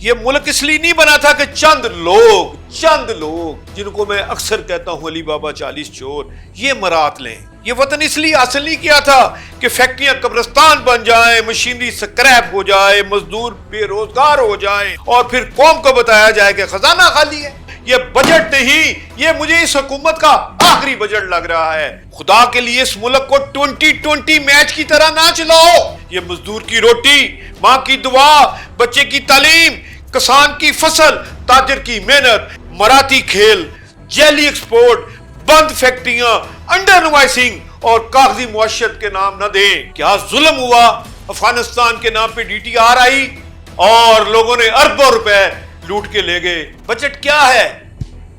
یہ ملک اس لیے نہیں بنا تھا کہ چند لوگ جن کو میں اکثر کہتا ہوں علی بابا 40 چور، یہ مرات لیں۔ یہ وطن اس لیے حاصل نہیں کیا تھا کہ فیکٹریاں قبرستان بن جائیں، مشینری سکریپ ہو جائے، مزدور بے روزگار ہو جائیں، اور پھر قوم کو بتایا جائے کہ خزانہ خالی ہے۔ یہ بجٹ نہیں، یہ مجھے اس حکومت کا آخری بجٹ لگ رہا ہے۔ خدا کے لیے اس ملک کو 2020 میچ کی طرح نہ چلاؤ۔ یہ مزدور کی روٹی، ماں کی دعا، بچے کی تعلیم، کسان کی فصل، تاجر کی محنت، مراتی کھیل، جیلی ایکسپورٹ، بند فیکٹریاں، انڈر انوائسنگ اور کاغذی معاشرت کے نام نہ دیں۔ کیا ظلم ہوا؟ افغانستان کے نام پہ ڈی ٹی آر آئی اور لوگوں نے اربوں روپے لوٹ کے لے گئے۔ بجٹ کیا ہے؟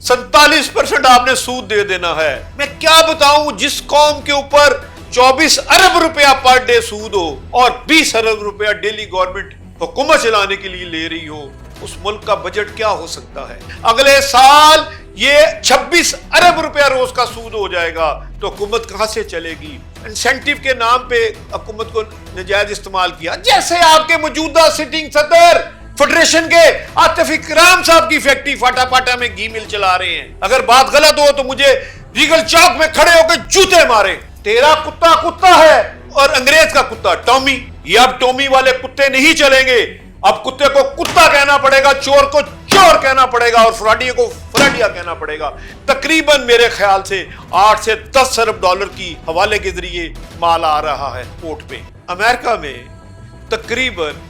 47% آپ نے سود دے دینا ہے۔ میں کیا بتاؤں جس قوم کے اوپر 24 ارب روپیہ پر ڈے سود ہو اور 20 ارب روپیہ ڈیلی گورنمنٹ حکومت چلانے کے لیے لے رہی ہو، اس ملک کا بجٹ کیا ہو سکتا ہے؟ اگلے سال یہ 26 ارب روپیہ روز کا سود ہو جائے گا تو حکومت کہاں سے چلے گی؟ انسینٹیو کے نام پہ حکومت کو نجائز استعمال کیا، جیسے آپ کے موجودہ سٹنگ صدر فیڈریشن کے عاطف اکرام صاحب کی فیکٹری فاٹا پاٹا میں گھی مل چلا رہے ہیں۔ اگر بات غلط ہو تو مجھے ریگل چوک میں کھڑے ہو کے جوتے مارے۔ تیرا کتا ہے اور انگریز کا کتا ٹامی۔ یہ اب ٹامی والے کتے نہیں چلیں گے، اب کتے کو کتا کہنا پڑے گا، چور کو چور کہنا پڑے گا اور فراڈیا کو فراڈیا کہنا پڑے گا۔ تقریباً میرے خیال سے 8 سے 10 ارب ڈالر کی حوالے کے ذریعے مال آ رہا ہے پورٹ پہ۔ امریکہ میں تقریباً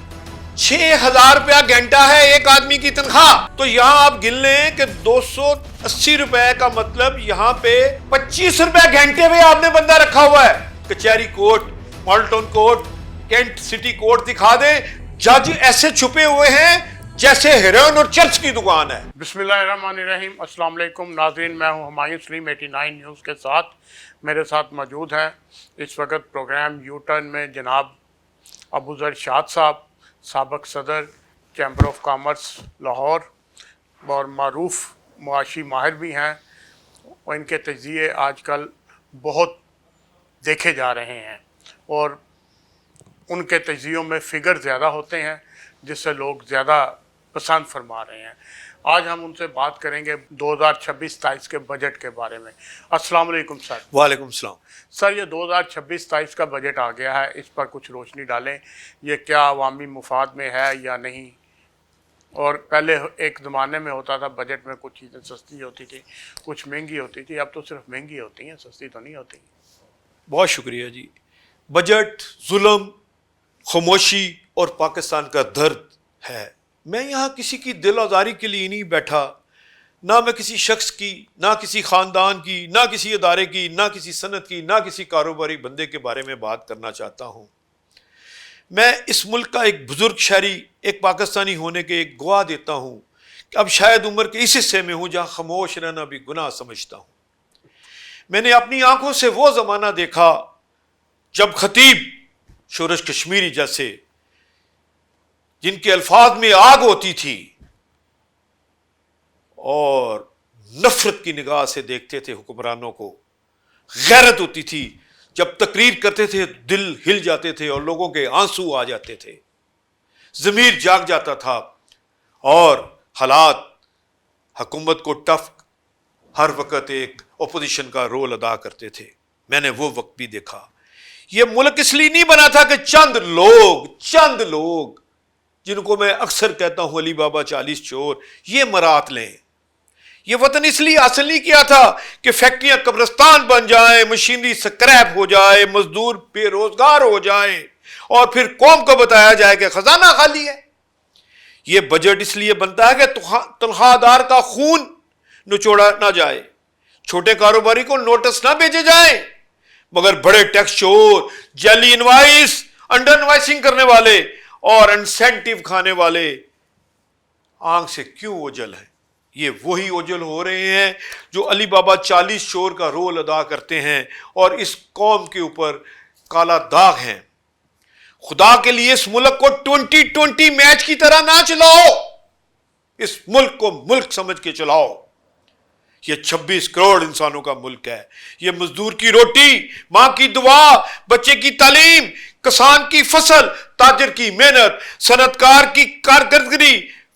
6,000 روپیہ گھنٹہ ہے ایک آدمی کی تنخواہ، تو یہاں آپ گن لیں کہ 280 روپے کا مطلب یہاں پہ 25 روپے گھنٹے میں آپ نے بندہ رکھا ہوا ہے۔ کچہری کورٹ، مالٹن کورٹ، کینٹ سٹی کورٹ دکھا دیں، جج ایسے چھپے ہوئے ہیں جیسے ہیروئن اور چرچ کی دکان ہے۔ بسم اللہ الرحمن الرحیم۔ السلام علیکم ناظرین، میں ہوں ہمایوں سلیم 89 نیوز کے ساتھ۔ میرے ساتھ موجود ہیں اس وقت پروگرام یو ٹرن میں جناب ابو ذر شاد صاحب، سابق صدر چیمبر آف کامرس لاہور اور معروف معاشی ماہر بھی ہیں، اور ان کے تجزیے آج کل بہت دیکھے جا رہے ہیں اور ان کے تجزیوں میں فگر زیادہ ہوتے ہیں جس سے لوگ زیادہ پسند فرما رہے ہیں۔ آج ہم ان سے بات کریں گے 2026-27 کے بجٹ کے بارے میں۔ السلام علیکم سر۔ وعلیکم السلام۔ سر، یہ 2026-27 کا بجٹ آ گیا ہے، اس پر کچھ روشنی ڈالیں۔ یہ کیا عوامی مفاد میں ہے یا نہیں؟ اور پہلے ایک زمانے میں ہوتا تھا بجٹ میں کچھ چیزیں سستی ہوتی تھی، کچھ مہنگی ہوتی تھی، اب تو صرف مہنگی ہوتی ہیں، سستی تو نہیں ہوتی۔ بہت شکریہ جی۔ بجٹ ظلم، خاموشی اور پاکستان کا درد ہے۔ میں یہاں کسی کی دل آزاری کے لیے نہیں بیٹھا، نہ میں کسی شخص کی، نہ کسی خاندان کی، نہ کسی ادارے کی، نہ کسی صنعت کی، نہ کسی کاروباری بندے کے بارے میں بات کرنا چاہتا ہوں۔ میں اس ملک کا ایک بزرگ شہری، ایک پاکستانی ہونے کے ایک گواہ دیتا ہوں کہ اب شاید عمر کے اس حصے میں ہوں جہاں خاموش رہنا بھی گناہ سمجھتا ہوں۔ میں نے اپنی آنکھوں سے وہ زمانہ دیکھا جب خطیب شورش کشمیری جیسے، جن کے الفاظ میں آگ ہوتی تھی اور نفرت کی نگاہ سے دیکھتے تھے حکمرانوں کو، غیرت ہوتی تھی، جب تقریر کرتے تھے دل ہل جاتے تھے اور لوگوں کے آنسو آ جاتے تھے، ضمیر جاگ جاتا تھا اور حالات حکومت کو ٹف ہر وقت ایک اپوزیشن کا رول ادا کرتے تھے۔ میں نے وہ وقت بھی دیکھا۔ یہ ملک اس لیے نہیں بنا تھا کہ چند لوگ جن کو میں اکثر کہتا ہوں علی بابا 40 چور، یہ مرات لیں۔ یہ وطن اس لیے حاصل نہیں کیا تھا کہ فیکٹریاں قبرستان بن جائیں، مشینری سکریپ ہو جائے، مزدور بے روزگار ہو جائیں، اور پھر قوم کو بتایا جائے کہ خزانہ خالی ہے۔ یہ بجٹ اس لیے بنتا ہے کہ تنخواہ دار کا خون نچوڑا نہ جائے، چھوٹے کاروباری کو نوٹس نہ بھیجے جائیں، مگر بڑے ٹیکس چور، جیلی انوائس، انڈر انوائسنگ کرنے والے اور انسینٹیو کھانے والے آنکھ سے کیوں اوجل ہیں؟ یہ وہی اوجل ہو رہے ہیں جو علی بابا 40 چور کا رول ادا کرتے ہیں اور اس قوم کے اوپر کالا داغ ہیں۔ خدا کے لیے اس ملک کو 2020 میچ کی طرح نہ چلاؤ، اس ملک کو ملک سمجھ کے چلاؤ۔ یہ 26 کروڑ انسانوں کا ملک ہے۔ یہ مزدور کی روٹی، ماں کی دعا، بچے کی تعلیم، کسان کی فصل، تاجر کی محنت، صنعت کار کی کارکردگی،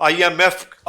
IMF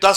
10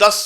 10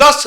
10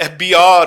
FBR,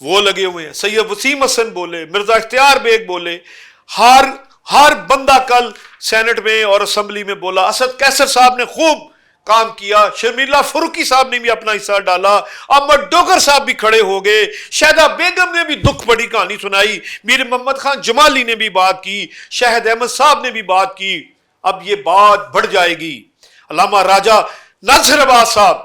وہ لگے ہوئے ہیں، سید وسیم حسن بولے، مرزا اختیار بیگ بولے، ہر بندہ کل سینٹ میں اور اسمبلی میں بولا، اسد کیسر صاحب نے خوب کام کیا، شرمیلا فروکی صاحب نے بھی اپنا حصہ ڈالا، احمد ڈوگر صاحب بھی کھڑے ہو گئے، شہدہ بیگم نے بھی دکھ بڑی کہانی سنائی، میر محمد خان جمالی نے بھی بات کی، شہد احمد صاحب نے بھی بات کی۔ اب یہ بات بڑھ جائے گی۔ علامہ راجہ ناصر عباس صاحب،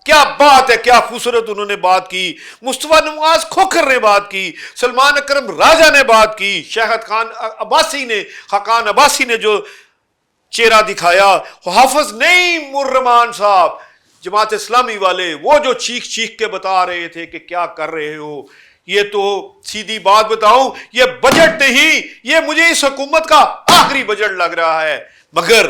کیا بات ہے، کیا خوبصورت انہوں نے بات کی، مصطفیٰ نواز کھوکھر نے بات کی، سلمان اکرم راجہ نے بات کی، شہد خان عباسی نے، خاقان عباسی نے جو چہرہ دکھایا، حافظ نعیم الرحمان صاحب جماعت اسلامی والے، وہ جو چیخ چیخ کے بتا رہے تھے کہ کیا کر رہے ہو۔ یہ تو سیدھی بات بتاؤں، یہ بجٹ نہیں، یہ مجھے اس حکومت کا آخری بجٹ لگ رہا ہے۔ مگر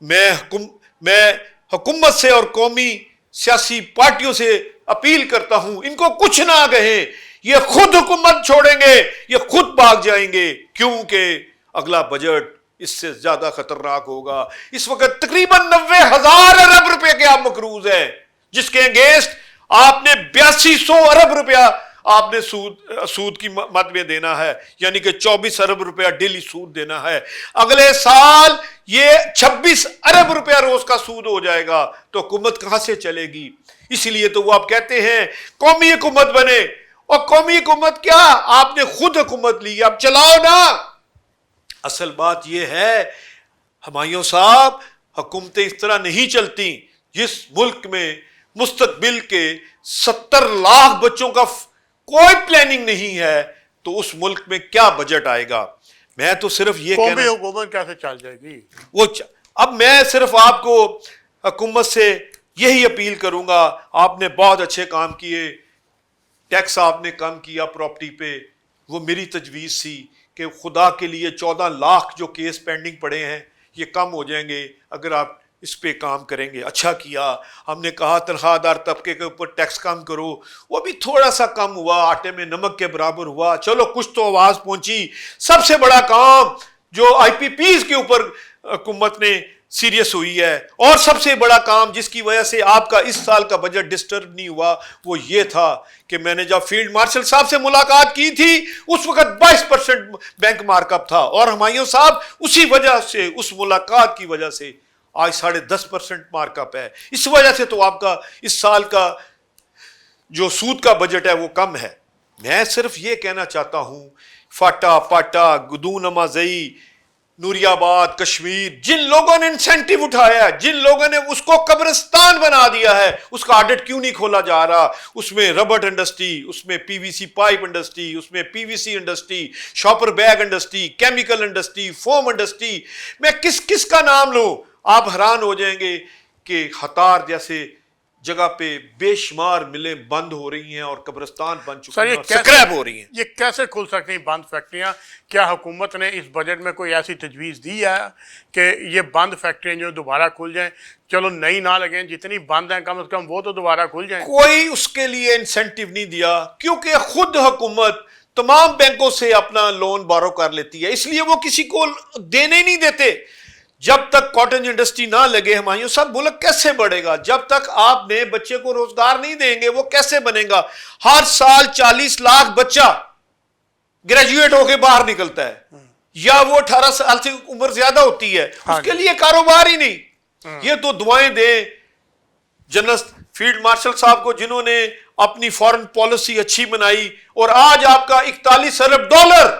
میں حکومت سے اور قومی سیاسی پارٹیوں سے اپیل کرتا ہوں، ان کو کچھ نہ کہیں، یہ خود حکومت چھوڑیں گے، یہ خود بھاگ جائیں گے، کیونکہ اگلا بجٹ اس سے زیادہ خطرناک ہوگا۔ اس وقت تقریباً 90,000 ارب روپے کے آپ مقروض ہیں، جس کے انگیسٹ آپ نے 8200 ارب روپیہ آپ نے سود کی مد میں دینا ہے، یعنی کہ 24 ارب روپیہ ڈیلی سود دینا ہے۔ اگلے سال یہ 26 ارب روپیہ روز کا سود ہو جائے گا، تو حکومت کہاں سے چلے گی؟ اسی لیے تو وہ آپ کہتے ہیں قومی حکومت بنے، اور قومی حکومت کیا، آپ نے خود حکومت لی، اب چلاؤ نا۔ اصل بات یہ ہے ہمایوں صاحب، حکومتیں اس طرح نہیں چلتی۔ جس ملک میں مستقبل کے 70 لاکھ بچوں کا کوئی پلاننگ نہیں ہے، تو اس ملک میں کیا بجٹ آئے گا؟ میں تو صرف یہ کہنا، قومی حکومت کیسے چل جائے گی؟ اب میں صرف آپ کو حکومت سے یہی اپیل کروں گا، آپ نے بہت اچھے کام کیے، ٹیکس آپ نے کم کیا پراپرٹی پہ، وہ میری تجویز تھی کہ خدا کے لیے 14 لاکھ جو کیس پینڈنگ پڑے ہیں یہ کم ہو جائیں گے اگر آپ اس پہ کام کریں گے۔ اچھا کیا، ہم نے کہا تنخواہ دار طبقے کے اوپر ٹیکس کم کرو، وہ بھی تھوڑا سا کم ہوا، آٹے میں نمک کے برابر ہوا، چلو کچھ تو آواز پہنچی۔ سب سے بڑا کام جو آئی پی پیز کے اوپر حکومت نے سیریس ہوئی ہے، اور سب سے بڑا کام جس کی وجہ سے آپ کا اس سال کا بجٹ ڈسٹرب نہیں ہوا، وہ یہ تھا کہ میں نے جب فیلڈ مارشل صاحب سے ملاقات کی تھی اس وقت 22% بینک مارک اپ تھا، اور ہمایوں صاحب اسی وجہ سے، اس ملاقات کی وجہ سے آج 10.5% مارک اپ ہے۔ اس وجہ سے تو آپ کا اس سال کا جو سود کا بجٹ ہے وہ کم ہے۔ میں صرف یہ کہنا چاہتا ہوں، فاٹا پاٹا، گدون امازئی، نوری آباد، کشمیر، جن لوگوں نے انسینٹیو اٹھایا ہے، جن لوگوں نے اس کو قبرستان بنا دیا ہے، اس کا آڈٹ کیوں نہیں کھولا جا رہا؟ اس میں ربڑ انڈسٹری، اس میں پی وی سی پائپ انڈسٹری، اس میں P V C industry, shopper bag industry, chemical industry, foam industry, میں کس کا نام لوں؟ آپ حیران ہو جائیں گے کہ خطار جیسے جگہ پہ بے شمار ملیں بند ہو رہی ہیں اور قبرستان بن چکی ہیں، سکریپ ہو رہی ہیں۔ یہ کیسے کھل سکتی ہیں بند فیکٹریاں؟ کیا حکومت نے اس بجٹ میں کوئی ایسی تجویز دی ہے کہ یہ بند فیکٹریاں جو دوبارہ کھل جائیں؟ چلو نئی نہ لگیں، جتنی بند ہیں کم از کم وہ تو دوبارہ کھل جائیں۔ کوئی اس کے لیے انسینٹیو نہیں دیا، کیونکہ خود حکومت تمام بینکوں سے اپنا لون بارو کر لیتی ہے، اس لیے وہ کسی کو دینے نہیں دیتے۔ جب تک کاٹن انڈسٹری نہ لگے ہمایوں صاحب، ملک کیسے بڑھے گا؟ جب تک آپ نے بچے کو روزگار نہیں دیں گے وہ کیسے بنے گا؟ ہر سال 40 لاکھ بچہ گریجویٹ ہو کے باہر نکلتا ہے، یا وہ 18 سال سے عمر زیادہ ہوتی ہے، اس کے لیے کاروبار ہی نہیں۔ یہ تو دعائیں دیں جنرل فیلڈ مارشل صاحب کو، جنہوں نے اپنی فارن پالیسی اچھی بنائی، اور آج آپ کا 41 ارب ڈالر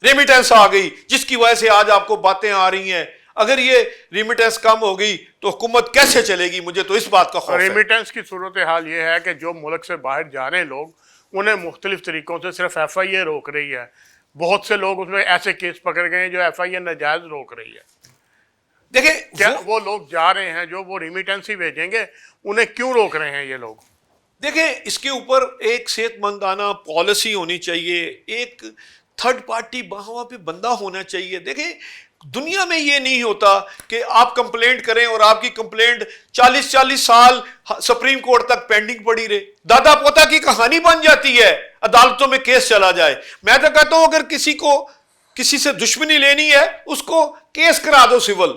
ریمیٹنس آ گئی، جس کی وجہ سے آج آپ کو باتیں آ رہی ہیں۔ اگر یہ ریمیٹنس کم ہو گئی تو حکومت کیسے چلے گی؟ مجھے تو اس بات کا خوف ہے۔ ریمیٹنس کی صورتحال یہ ہے کہ جو ملک سے باہر جا رہے ہیں لوگ، انہیں مختلف طریقوں سے صرف ایف آئی اے روک رہی ہے۔ بہت سے لوگ اس میں ایسے کیس پکڑ گئے ہیں جو ایف آئی اے ناجائز روک رہی ہے۔ دیکھیں کیا وہ لوگ جا رہے ہیں جو وہ ریمیٹنس ہی بھیجیں گے، انہیں کیوں روک رہے ہیں یہ لوگ؟ دیکھیں اس کے اوپر ایک صحت مندانہ پالیسی ہونی چاہیے، ایک تھرڈ پارٹی وہاں پہ بندہ ہونا چاہیے۔ دیکھیں دنیا میں یہ نہیں ہوتا کہ آپ کمپلینٹ کریں اور آپ کی کمپلینٹ 40 سال سپریم کورٹ تک پینڈنگ پڑی رہے، دادا پوتا کی کہانی بن جاتی ہے، عدالتوں میں کیس چلا جائے۔ میں تو کہتا ہوں اگر کسی کو کسی سے دشمنی لینی ہے اس کو کیس کرا دو سول،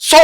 100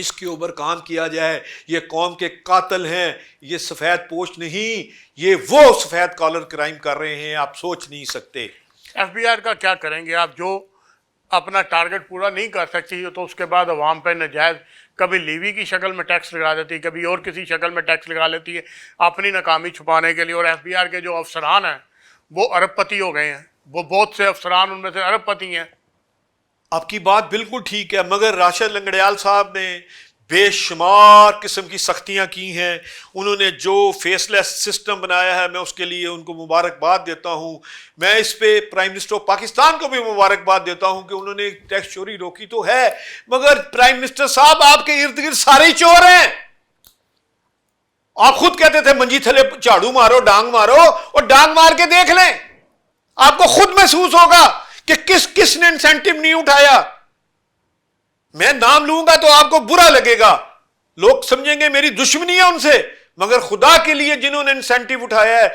اس کے اوپر کام کیا جائے. یہ قوم کے قاتل ہیں, یہ سفید پوش نہیں, یہ وہ سفید کالر کرائم کر رہے ہیں, آپ سوچ نہیں سکتے. ایف بی آر کا کیا کریں گے آپ؟ جو اپنا ٹارگٹ پورا نہیں کر سکتی تو اس کے بعد عوام پہ نجائز کبھی لیوی کی شکل میں ٹیکس لگا دیتی ہے, کبھی اور کسی شکل میں ٹیکس لگا لیتی ہے اپنی ناکامی چھپانے کے لیے. اور ایف بی آر کے جو افسران ہیں وہ ارب پتی ہو گئے ہیں, وہ بہت سے افسران ان میں سے ارب پتی ہیں. آپ کی بات بالکل ٹھیک ہے, مگر راشد لنگڑیال صاحب نے بے شمار قسم کی سختیاں کی ہیں. انہوں نے جو فیس لیس سسٹم بنایا ہے میں اس کے لیے ان کو مبارکباد دیتا ہوں. میں اس پہ پرائم منسٹر آف پاکستان کو بھی مبارکباد دیتا ہوں کہ انہوں نے ٹیکس چوری روکی تو ہے, مگر پرائم منسٹر صاحب آپ کے ارد گرد سارے ہی چور ہیں. آپ خود کہتے تھے منجی تھلے جھاڑو مارو, ڈانگ مارو, اور ڈانگ مار کے دیکھ لیں, آپ کو خود محسوس ہوگا کہ کس نے انسینٹیو نہیں اٹھایا. میں نام لوں گا تو آپ کو برا لگے گا, لوگ سمجھیں گے میری دشمنی ہے ان سے, مگر خدا کے لیے جنہوں نے انسینٹیو اٹھایا ہے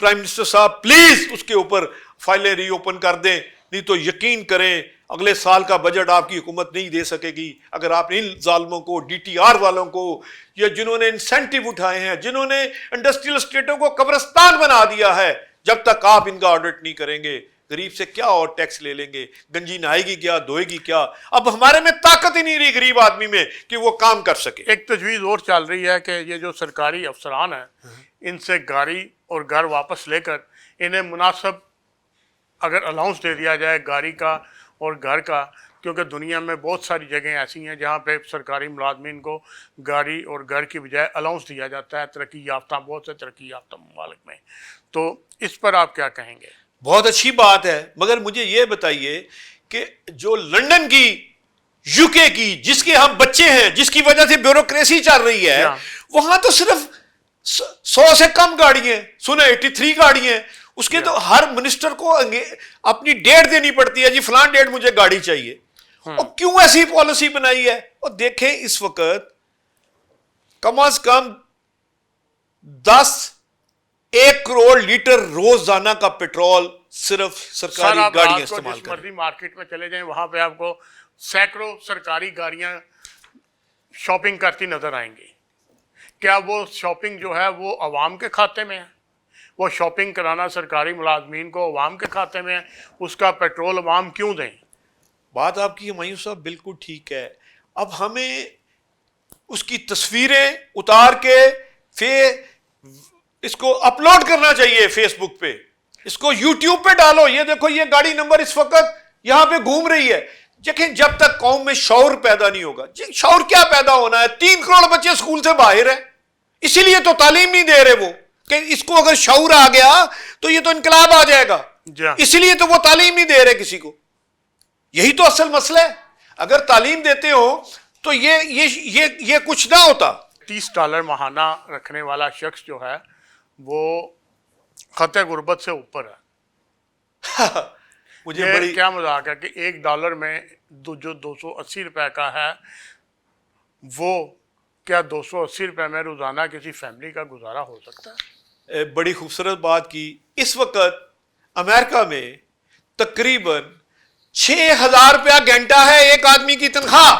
پرائم منسٹر صاحب پلیز اس کے اوپر فائلیں ری اوپن کر دیں, نہیں تو یقین کریں اگلے سال کا بجٹ آپ کی حکومت نہیں دے سکے گی اگر آپ ان ظالموں کو, ڈی ٹی آر والوں کو, یا جنہوں نے انسینٹیو اٹھائے ہیں, جنہوں نے انڈسٹریل اسٹیٹوں کو قبرستان بنا دیا ہے, جب تک آپ ان کا آڈٹ نہیں کریں گے غریب سے کیا اور ٹیکس لے لیں گے, گنجی نہائے گی کیا, دھوئے گی کیا. اب ہمارے میں طاقت ہی نہیں رہی غریب آدمی میں کہ وہ کام کر سکے. ایک تجویز اور چل رہی ہے کہ یہ جو سرکاری افسران ہیں ان سے گاڑی اور گھر واپس لے کر انہیں مناسب اگر الاؤنس دے دیا جائے گاڑی کا اور گھر کا, کیونکہ دنیا میں بہت ساری جگہیں ایسی ہیں جہاں پہ سرکاری ملازمین کو گاڑی اور گھر کی بجائے الاؤنس دیا جاتا ہے ترقی یافتہ, بہت سے ترقی یافتہ ممالک میں. تو اس پر آپ کیا کہیں گے؟ بہت اچھی بات ہے, مگر مجھے یہ بتائیے کہ جو لندن کی, یو کے کی, جس کے ہم بچے ہیں, جس کی وجہ سے بیوروکریسی چل رہی ہے, وہاں تو صرف 100 سے کم گاڑی ہیں, سنیں 83 گاڑی ہیں. اس کے تو ہر منسٹر کو اپنی ڈیٹ دینی پڑتی ہے, جی فلان ڈیٹ مجھے گاڑی چاہیے. اور کیوں ایسی پالیسی بنائی ہے؟ اور دیکھیں اس وقت کم از کم 1 کروڑ لیٹر روزانہ کا پیٹرول صرف سرکاری گاڑیاں استعمال کریں. مرضی مارکیٹ میں چلے جائیں وہاں پہ آپ کو سینکڑوں سرکاری گاڑیاں شاپنگ کرتی نظر آئیں گی. کیا وہ شاپنگ جو ہے وہ عوام کے کھاتے میں ہے؟ وہ شاپنگ کرانا سرکاری ملازمین کو عوام کے کھاتے میں ہے, اس کا پیٹرول عوام کیوں دیں؟ بات آپ کی ہمایوں صاحب بالکل ٹھیک ہے. اب ہمیں اس کی تصویریں اتار کے اس کو اپلوڈ کرنا چاہیے فیس بک پہ, اس کو یوٹیوب پہ ڈالو, یہ دیکھو یہ گاڑی نمبر اس وقت یہاں پہ گھوم رہی ہے. لیکن جب تک قوم میں شعور پیدا نہیں ہوگا, شعور کیا پیدا ہونا ہے؟ 3 کروڑ بچے اسکول سے باہر ہیں, اسی لیے تو تعلیم نہیں دے رہے وہ, کہ اس کو اگر شعور آ گیا تو یہ تو انقلاب آ جائے گا, اسی لیے تو وہ تعلیم نہیں دے رہے کسی کو. یہی تو اصل مسئلہ ہے. اگر تعلیم دیتے ہو تو یہ کچھ نہ ہوتا. $30 ماہانہ رکھنے والا شخص جو ہے وہ خطۂ غربت سے اوپر ہے. مجھے بڑی کیا مذاق ہے کہ $1 میں جو 280 روپے کا ہے, وہ کیا 280 روپے میں روزانہ کسی فیملی کا گزارا ہو سکتا ہے؟ بڑی خوبصورت بات کی. اس وقت امریکہ میں تقریباً 6,000 روپیہ گھنٹہ ہے ایک آدمی کی تنخواہ.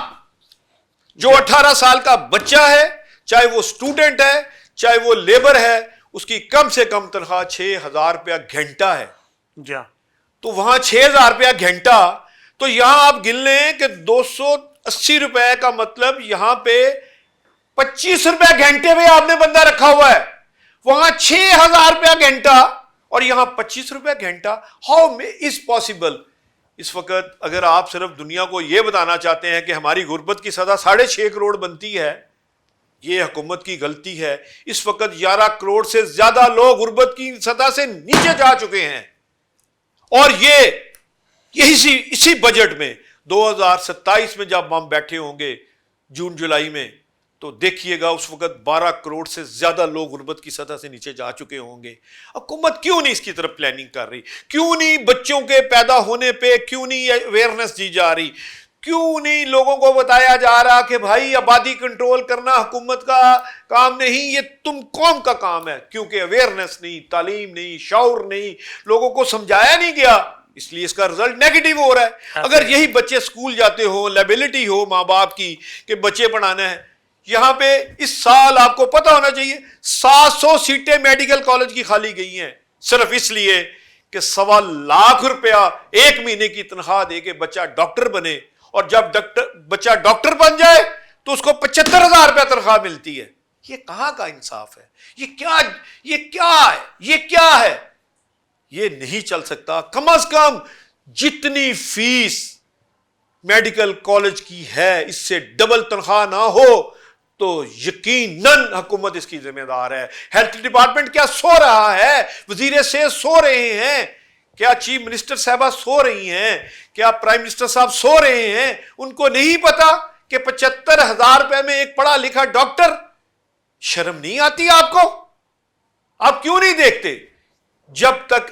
جو 18 سال کا بچہ ہے, چاہے وہ اسٹوڈنٹ ہے چاہے وہ لیبر ہے, اس کی کم سے کم تنخواہ 6,000 روپیہ گھنٹہ ہے. جی. تو وہاں 6,000 روپیہ گھنٹہ, تو یہاں آپ گن لیں کہ 280 روپے کا مطلب یہاں پہ 25 روپے گھنٹے پہ آپ نے بندہ رکھا ہوا ہے. وہاں 6,000 روپیہ گھنٹہ اور یہاں 25 روپے گھنٹہ. How is possible? اس وقت اگر آپ صرف دنیا کو یہ بتانا چاہتے ہیں کہ ہماری غربت کی سطح 6.5 کروڑ بنتی ہے, یہ حکومت کی غلطی ہے. اس وقت 11 کروڑ سے زیادہ لوگ غربت کی سطح سے نیچے جا چکے ہیں. اور اسی بجٹ میں 2027 میں جب ہم بیٹھے ہوں گے جون جولائی میں, تو دیکھیے گا اس وقت 12 کروڑ سے زیادہ لوگ غربت کی سطح سے نیچے جا چکے ہوں گے. حکومت کیوں نہیں اس کی طرف پلاننگ کر رہی؟ کیوں نہیں بچوں کے پیدا ہونے پہ کیوں نہیں اویئرنیس دی جا رہی؟ کیوں نہیں لوگوں کو بتایا جا رہا کہ بھائی آبادی کنٹرول کرنا حکومت کا کام نہیں, یہ تم قوم کا کام ہے؟ کیونکہ اویئرنیس نہیں, تعلیم نہیں, شعور نہیں, لوگوں کو سمجھایا نہیں گیا. اس لیے اس کا رزلٹ نیگیٹو ہو رہا ہے. اگر یہی بچے اسکول جاتے ہو, لیبلٹی ہو ماں باپ کی کہ بچے پڑھانا ہے, یہاں پہ اس سال آپ کو پتا ہونا چاہیے 700 سیٹیں میڈیکل کالج کی خالی گئی ہیں صرف اس لیے کہ 1.25 لاکھ روپیہ ایک مہینے کی تنخواہ دے کے بچہ ڈاکٹر بنے, اور جب بچہ ڈاکٹر بن جائے تو اس کو 75,000 روپیہ تنخواہ ملتی ہے. یہ کہاں کا انصاف ہے؟ یہ کیا ہے؟ یہ نہیں چل سکتا. کم از کم جتنی فیس میڈیکل کالج کی ہے اس سے ڈبل تنخواہ نہ ہو تو یقیناً حکومت اس کی ذمہ دار ہے. ہیلتھ ڈپارٹمنٹ کیا سو رہا ہے؟ وزیر صحت سو رہے ہیں کیا؟ چیف منسٹر صاحبہ سو رہی ہیں کیا؟ پرائم منسٹر صاحب سو رہے ہیں؟ ان کو نہیں پتا کہ 75,000 روپے میں ایک پڑھا لکھا ڈاکٹر؟ شرم نہیں آتی آپ کو؟ آپ کیوں نہیں دیکھتے؟ جب تک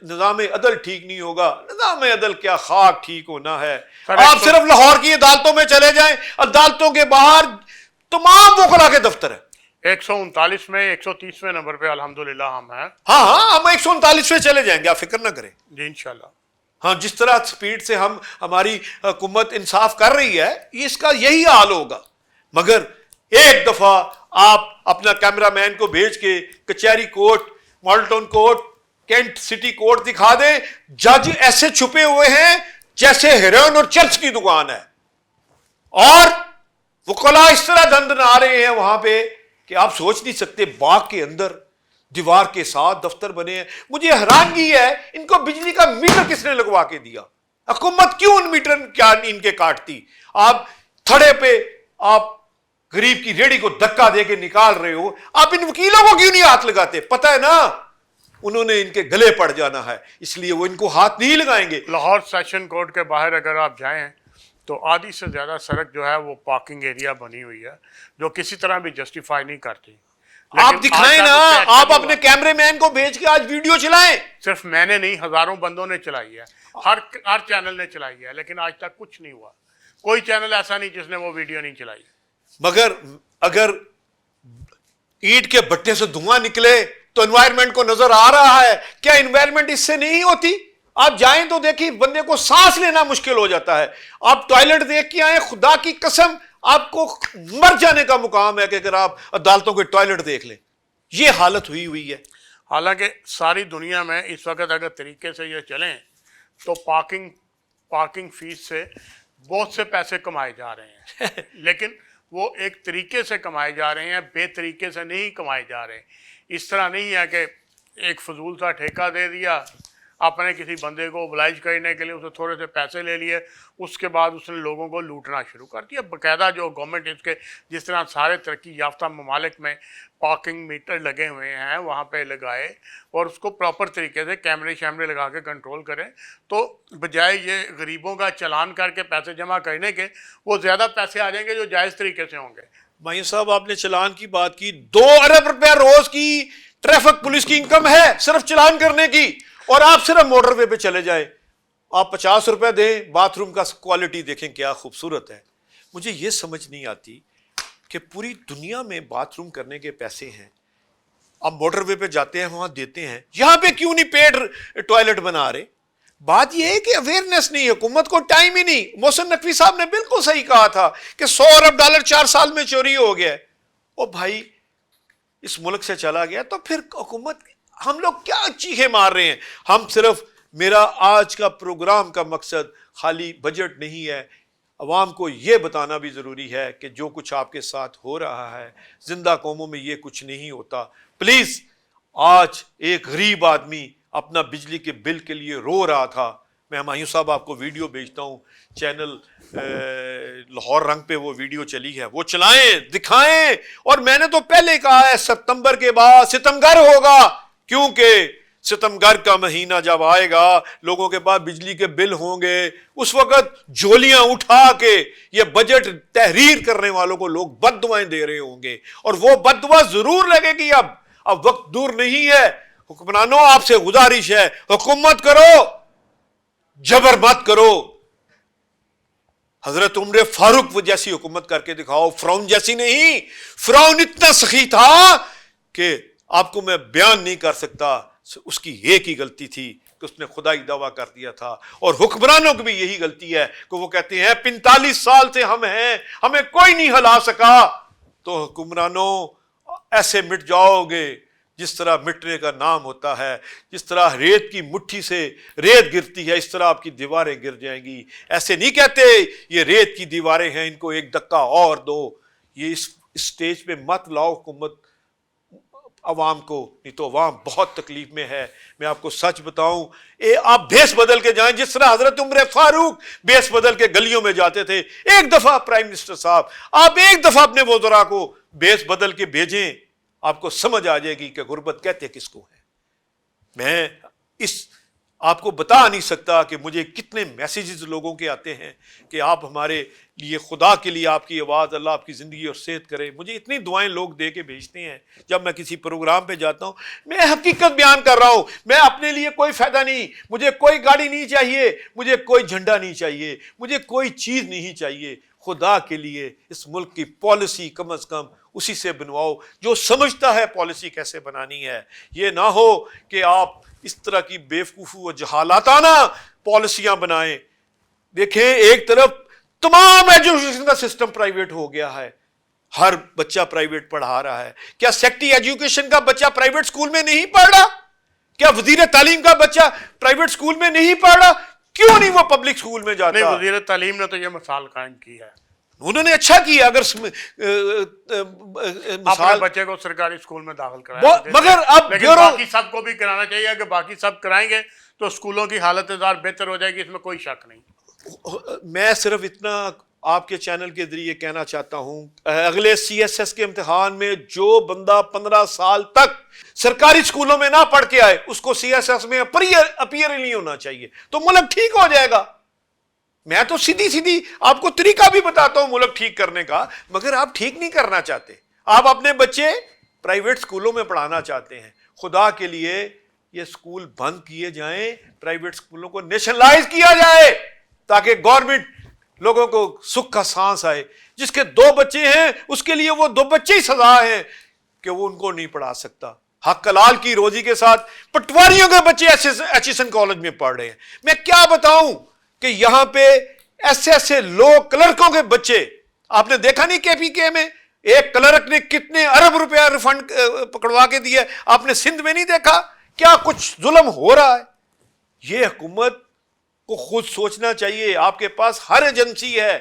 نظام عدل ٹھیک نہیں ہوگا, نظام عدل کیا خاک ٹھیک ہونا ہے. آپ صرف لاہور کی عدالتوں میں چلے جائیں, عدالتوں کے باہر تمام وکلا کے دفتر ہیں. 139 میں 130ویں نمبر پہ الحمدللہ ہم ہیں. ہاں ہم 139 پہ چلے جائیں گے, آپ فکر نہ کریں. جی انشاءاللہ. ہاں جس طرح سپیڈ سے ہماری حکومت انصاف کر رہی ہے اس کا یہی حال ہوگا. مگر ایک دفعہ آپ اپنا کیمرہ مین کو بھیج کے کچہری کوٹ, ماڈل ٹاؤن کوٹ, کینٹ سٹی کوٹ دکھا دیں, جج ایسے چھپے ہوئے ہیں جیسے ہیروئن اور چرچ کی دکان ہے, اور وکلاء اس طرح دھند آ رہے ہیں وہاں پہ کہ آپ سوچ نہیں سکتے. باغ کے اندر دیوار کے ساتھ دفتر بنے ہیں. مجھے حیرانگی ہے ان کو بجلی کا میٹر کس نے لگوا کے دیا؟ حکومت کیوں ان میٹر کیا ان کے کاٹتی؟ آپ تھڑے پہ آپ غریب کی ریڑھی کو دھکا دے کے نکال رہے ہو, آپ ان وکیلوں کو کیوں نہیں ہاتھ لگاتے؟ پتہ ہے نا انہوں نے ان کے گلے پڑ جانا ہے, اس لیے وہ ان کو ہاتھ نہیں لگائیں گے. لاہور سیشن کورٹ کے باہر اگر آپ جائیں تو آدھی سے زیادہ سڑک جو ہے وہ پارکنگ ایریا بنی ہوئی ہے جو کسی طرح بھی جسٹیفائی نہیں کرتی. آپ دکھائیں نا, آپ اپنے کیمرے مین کو بھیج کے آج ویڈیو چلائیں. صرف میں نے نہیں, ہزاروں بندوں نے چلائی ہے, ہر چینل نے چلائی ہے, لیکن آج تک کچھ نہیں ہوا. کوئی چینل ایسا نہیں جس نے وہ ویڈیو نہیں چلائی. مگر اگر اینٹ کے بٹے سے دھواں نکلے تو انوائرمنٹ کو نظر آ رہا ہے. کیا انوائرمنٹ اس سے نہیں ہوتی؟ آپ جائیں تو دیکھیں بندے کو سانس لینا مشکل ہو جاتا ہے. آپ ٹوائلٹ دیکھ کے آئیں, خدا کی قسم آپ کو مر جانے کا مقام ہے کہ اگر آپ عدالتوں کے ٹوائلٹ دیکھ لیں. یہ حالت ہوئی ہے. حالانکہ ساری دنیا میں اس وقت اگر طریقے سے یہ چلیں تو پارکنگ فیس سے بہت سے پیسے کمائے جا رہے ہیں لیکن وہ ایک طریقے سے کمائے جا رہے ہیں, بے طریقے سے نہیں کمائے جا رہے. اس طرح نہیں ہے کہ ایک فضول سا ٹھیکہ دے دیا آپ نے کسی بندے کو oblige کرنے کے لیے, اسے تھوڑے سے پیسے لے لیے, اس کے بعد اس نے لوگوں کو لوٹنا شروع کر دیا. باقاعدہ جو گورنمنٹ اس کے جس طرح سارے ترقی یافتہ ممالک میں پارکنگ میٹر لگے ہوئے ہیں وہاں پہ لگائے اور اس کو پراپر طریقے سے کیمرے شیمرے لگا کے کنٹرول کریں, تو بجائے یہ غریبوں کا چلان کر کے پیسے جمع کرنے کے وہ زیادہ پیسے آ جائیں گے جو جائز طریقے سے ہوں گے. مائن صاحب آپ نے چلان کی بات کی, 2 ارب روپے روز کی ٹریفک پولیس کی انکم ہے صرف چلان کرنے کی, اور آپ صرف موٹر وے پہ چلے جائیں, آپ 50 روپے دیں, باتھ روم کا کوالٹی دیکھیں کیا خوبصورت ہے. مجھے یہ سمجھ نہیں آتی کہ پوری دنیا میں باتھ روم کرنے کے پیسے ہیں, آپ موٹر وے پہ جاتے ہیں وہاں دیتے ہیں, یہاں پہ کیوں نہیں پیڈ ٹوائلٹ بنا رہے؟ بات یہ ہے کہ اویئرنیس نہیں, حکومت کو ٹائم ہی نہیں. محسن نقوی صاحب نے بالکل صحیح کہا تھا کہ $100 ارب 4 سال میں چوری ہو گیا. او بھائی اس ملک سے چلا گیا تو پھر حکومت, ہم لوگ کیا چیخے مار رہے ہیں؟ ہم صرف, میرا آج کا پروگرام کا مقصد خالی بجٹ نہیں ہے, عوام کو یہ بتانا بھی ضروری ہے کہ جو کچھ آپ کے ساتھ ہو رہا ہے زندہ قوموں میں یہ کچھ نہیں ہوتا. پلیز, آج ایک غریب آدمی اپنا بجلی کے بل کے لیے رو رہا تھا. میں ہمایوں صاحب آپ کو ویڈیو بھیجتا ہوں, چینل لاہور رنگ پہ وہ ویڈیو چلی ہے, وہ چلائیں, دکھائیں. اور میں نے تو پہلے کہا ہے ستمبر کے بعد ستمگر ہوگا, کیونکہ ستمگر کا مہینہ جب آئے گا لوگوں کے پاس بجلی کے بل ہوں گے, اس وقت جھولیاں اٹھا کے یہ بجٹ تحریر کرنے والوں کو لوگ بد دعائیں دے رہے ہوں گے, اور وہ بد دعا ضرور لگے گی. اب وقت دور نہیں ہے. حکمرانوں آپ سے گزارش ہے, حکومت کرو, جبر مت کرو. حضرت عمر فاروق جیسی حکومت کر کے دکھاؤ, فرعون جیسی نہیں. فرعون اتنا سخی تھا کہ آپ کو میں بیان نہیں کر سکتا. اس کی ایک ہی غلطی تھی کہ اس نے خدائی دعویٰ کر دیا تھا. اور حکمرانوں کی بھی یہی غلطی ہے کہ وہ کہتے ہیں 45 سال سے ہم ہیں, ہمیں کوئی نہیں ہلا سکا. تو حکمرانوں ایسے مٹ جاؤ گے جس طرح مٹنے کا نام ہوتا ہے, جس طرح ریت کی مٹھی سے ریت گرتی ہے اس طرح آپ کی دیواریں گر جائیں گی. ایسے نہیں کہتے یہ ریت کی دیواریں ہیں ان کو ایک دھکا اور دو. یہ اس اسٹیج پہ مت لاؤ حکومت عوام کو, نہیں تو عوام بہت تکلیف میں ہے. میں آپ کو سچ بتاؤں, آپ بھیس بدل کے جائیں جس طرح حضرت عمر فاروق بھیس بدل کے گلیوں میں جاتے تھے. ایک دفعہ پرائم منسٹر صاحب آپ ایک دفعہ اپنے وزراء کو بھیس بدل کے بھیجیں, آپ کو سمجھ آ جائے گی کہ غربت کہتے کس کو ہے. میں آپ کو بتا نہیں سکتا کہ مجھے کتنے میسیجز لوگوں کے آتے ہیں کہ آپ ہمارے لیے, خدا کے لیے آپ کی آواز, اللہ آپ کی زندگی اور صحت کرے. مجھے اتنی دعائیں لوگ دے کے بھیجتے ہیں جب میں کسی پروگرام پہ جاتا ہوں. میں حقیقت بیان کر رہا ہوں, میں اپنے لیے کوئی فائدہ نہیں, مجھے کوئی گاڑی نہیں چاہیے, مجھے کوئی جھنڈا نہیں چاہیے, مجھے کوئی چیز نہیں چاہیے. خدا کے لیے اس ملک کی پالیسی کم از کم اسی سے بنواؤ جو سمجھتا ہے پالیسی کیسے بنانی ہے. یہ نہ ہو کہ آپ اس طرح کی بیوقوفی و جہالاتانہ پالیسیاں بنائیں. دیکھیں ایک طرف تمام ایجوکیشن کا سسٹم پرائیویٹ ہو گیا ہے, ہر بچہ پرائیویٹ پڑھا رہا ہے. کیا سیکٹری ایجوکیشن کا بچہ پرائیویٹ سکول میں نہیں پڑھ رہا؟ کیا وزیر تعلیم کا بچہ پرائیویٹ سکول میں نہیں پڑھ رہا؟ کیوں نہیں وہ پبلک سکول میں جاتا؟ نہیں, وزیر تعلیم نے تو یہ مثال قائم کی ہے. انہوں نے اچھا کیا. اگر اپنے بچے کو سرکاری اسکول میں داخل کرایا, مگر اب لیکن باقی سب کو بھی کرانا چاہیے کہ باقی سب کرائیں گے تو اسکولوں کی حالت بہتر ہو جائے گی, اس میں کوئی شک نہیں. میں صرف اتنا آپ کے چینل کے ذریعے کہنا چاہتا ہوں, اگلے CSS کے امتحان میں جو بندہ 15 سال تک سرکاری اسکولوں میں نہ پڑھ کے آئے اس کو CSS میں اپیئر نہیں ہونا چاہیے, تو ملک ٹھیک ہو جائے گا. میں تو سیدھی آپ کو طریقہ بھی بتاتا ہوں ملک ٹھیک کرنے کا, مگر آپ ٹھیک نہیں کرنا چاہتے. آپ اپنے بچے پرائیویٹ سکولوں میں پڑھانا چاہتے ہیں. خدا کے لیے یہ سکول بند کیے جائیں, پرائیویٹ سکولوں کو نیشنلائز کیا جائے تاکہ گورنمنٹ لوگوں کو سکھ کا سانس آئے. جس کے 2 بچے ہیں اس کے لیے وہ 2 بچے ہی سزا ہیں کہ وہ ان کو نہیں پڑھا سکتا. حق حلال کی روزی کے ساتھ پٹواریوں کے بچے ایچیسن کالج میں پڑھ رہے ہیں. میں کیا بتاؤں کہ یہاں پہ ایسے لوگ کلرکوں کے بچے, آپ نے دیکھا نہیں KPK میں ایک کلرک نے کتنے ارب روپیہ ریفنڈ پکڑوا کے دیا. آپ نے سندھ میں نہیں دیکھا کیا کچھ ظلم ہو رہا ہے؟ یہ حکومت کو خود سوچنا چاہیے. آپ کے پاس ہر ایجنسی ہے,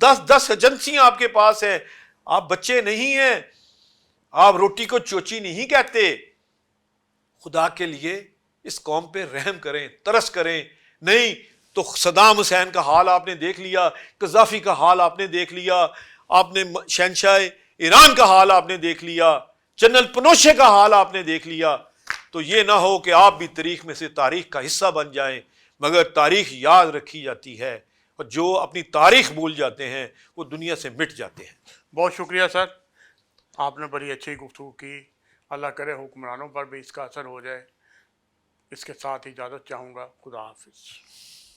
10 ایجنسیاں آپ کے پاس ہیں. آپ بچے نہیں ہیں, آپ روٹی کو چوچی نہیں کہتے. خدا کے لیے اس قوم پہ رحم کریں, ترس کریں. نہیں تو صدام حسین کا حال آپ نے دیکھ لیا, قذافی کا حال آپ نے دیکھ لیا, آپ نے شہنشاہ ایران کا حال آپ نے دیکھ لیا, جنرل پنوشے کا حال آپ نے دیکھ لیا. تو یہ نہ ہو کہ آپ بھی تاریخ میں سے تاریخ کا حصہ بن جائیں. مگر تاریخ یاد رکھی جاتی ہے, اور جو اپنی تاریخ بھول جاتے ہیں وہ دنیا سے مٹ جاتے ہیں. بہت شکریہ سر, آپ نے بڑی اچھی گفتگو کی. اللہ کرے حکمرانوں پر بھی اس کا اثر ہو جائے. اس کے ساتھ اجازت چاہوں گا. خدا حافظ.